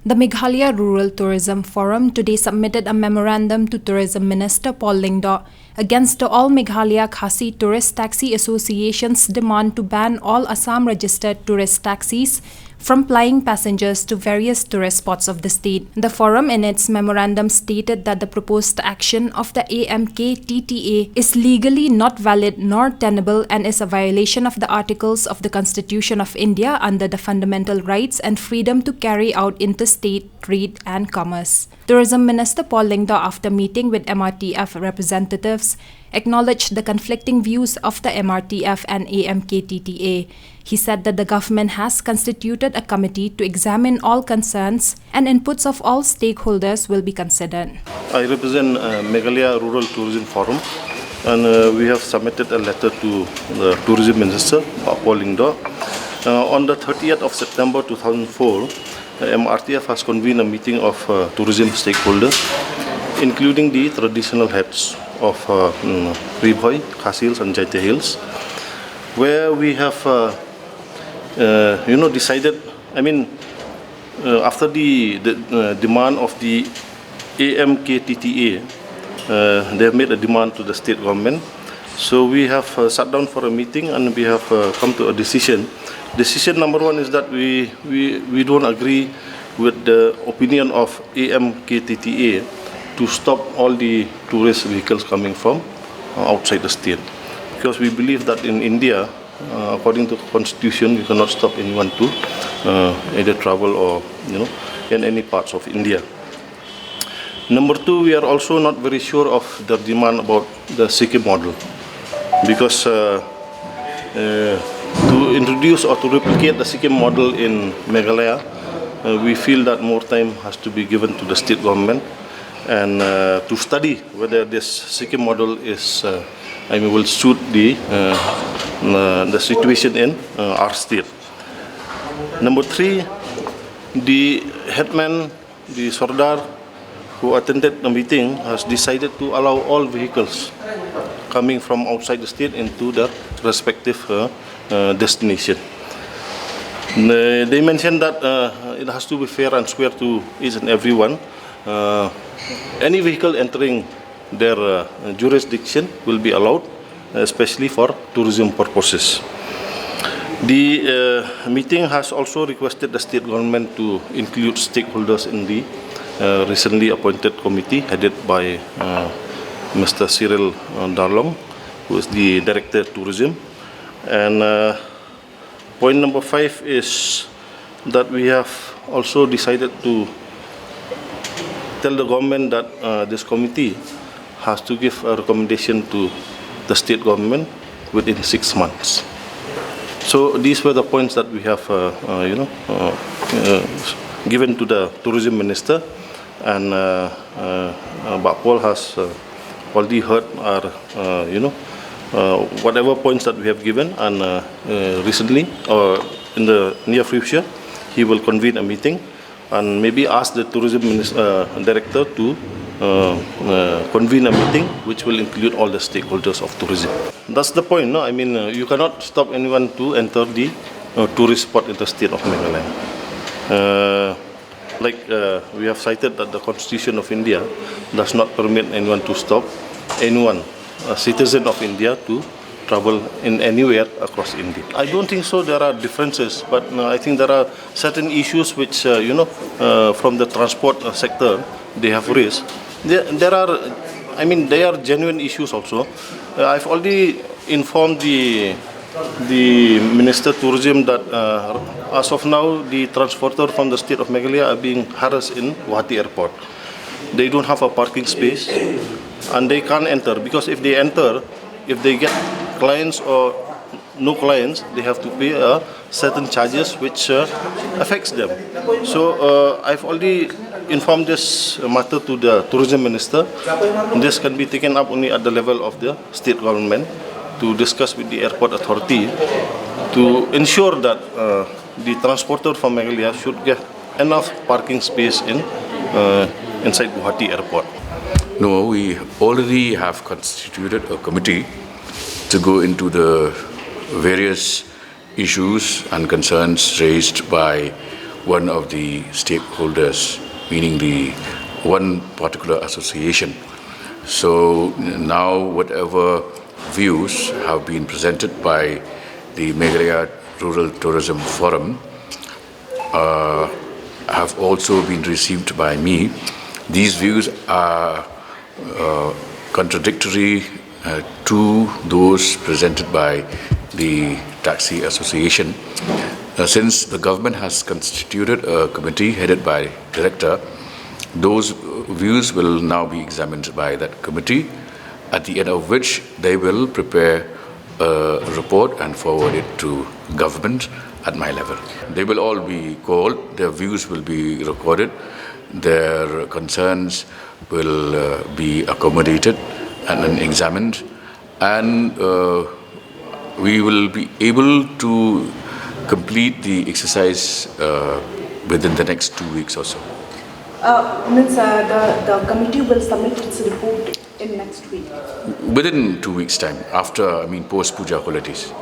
The Meghalaya Rural Tourism Forum today submitted a memorandum to Tourism Minister Paul Lyngdoh against the All Meghalaya Khasi Tourist Taxi Association's demand to ban all Assam-registered tourist taxis from plying passengers to various tourist spots of the state. The forum in its memorandum stated that the proposed action of the AMKTTA is legally not valid nor tenable and is a violation of the articles of the Constitution of India under the fundamental rights and freedom to carry out interstate trade and commerce. Tourism Minister Paul Lyngdoh, after meeting with MRTF representatives, acknowledged the conflicting views of the MRTF and AMKTTA. He said that the government has constituted a committee to examine all concerns and inputs of all stakeholders will be considered. I represent Meghalaya Rural Tourism Forum, and we have submitted a letter to the Tourism Minister, Paul Lyngdoh. On the 30th of September 2004, MRTF has convened a meeting of tourism stakeholders, including the traditional heads of Pribhoi, Khasi Hills and Jaita Hills, where we have decided, after the demand of the AMKTTA, they have made a demand to the state government. So we have sat down for a meeting and we have come to a decision. Decision number one is that we don't agree with the opinion of AMKTTA to stop all the tourist vehicles coming from outside the state. Because we believe that in India, according to the constitution, you cannot stop anyone to either travel or, in any parts of India. Number two, we are also not very sure of the demand about the Sikkim model. Because to introduce or to replicate the Sikkim model in Meghalaya, we feel that more time has to be given to the state government and to study whether this Sikkim model is, will suit the situation in our state. Number three, the headman, the Sardar, who attended the meeting, has decided to allow all vehicles coming from outside the state into their respective destination. They mentioned that it has to be fair and square to each and everyone. Any vehicle entering their jurisdiction will be allowed, especially for tourism purposes. The meeting has also requested the state government to include stakeholders in the recently appointed committee headed by Mr. Cyril Darlong, who is the Director of Tourism. And point number 5 is that we have also decided to tell the government that this committee has to give a recommendation to the state government within 6 months. So these were the points that we have, given to the tourism minister, and Paul has already heard our, whatever points that we have given, and recently or in the near future, he will convene a meeting and maybe ask the tourism director to convene a meeting which will include all the stakeholders of tourism. That's the point, no? You cannot stop anyone to enter the tourist spot in the state of Meghalaya. We have cited that the Constitution of India does not permit anyone to stop anyone, a citizen of India, to travel in anywhere across India. I don't think so there are differences, but I think there are certain issues which, from the transport sector, they have raised. There are genuine issues also. I've already informed the Minister of Tourism that as of now, the transporter from the state of Meghalaya are being harassed in Guwahati Airport. They don't have a parking space and they can't enter, because if they enter, if they get clients or no clients, they have to pay certain charges which affects them. So I've already informed this matter to the tourism minister. This can be taken up only at the level of the state government to discuss with the airport authority to ensure that the transporter from Meghalaya should get enough parking space inside Guwahati Airport. No, we already have constituted a committee to go into the various issues and concerns raised by one of the stakeholders, meaning the one particular association. So now whatever views have been presented by the Meghalaya Rural Tourism Forum have also been received by me. These views are contradictory to those presented by the Taxi Association. Since the government has constituted a committee headed by director, those views will now be examined by that committee, at the end of which they will prepare a report and forward it to government at my level. They will all be called, their views will be recorded, their concerns will be accommodated and then examined, and we will be able to complete the exercise within the next 2 weeks or so. The committee will submit its report in next week? Within 2 weeks' time, after, post-puja holidays.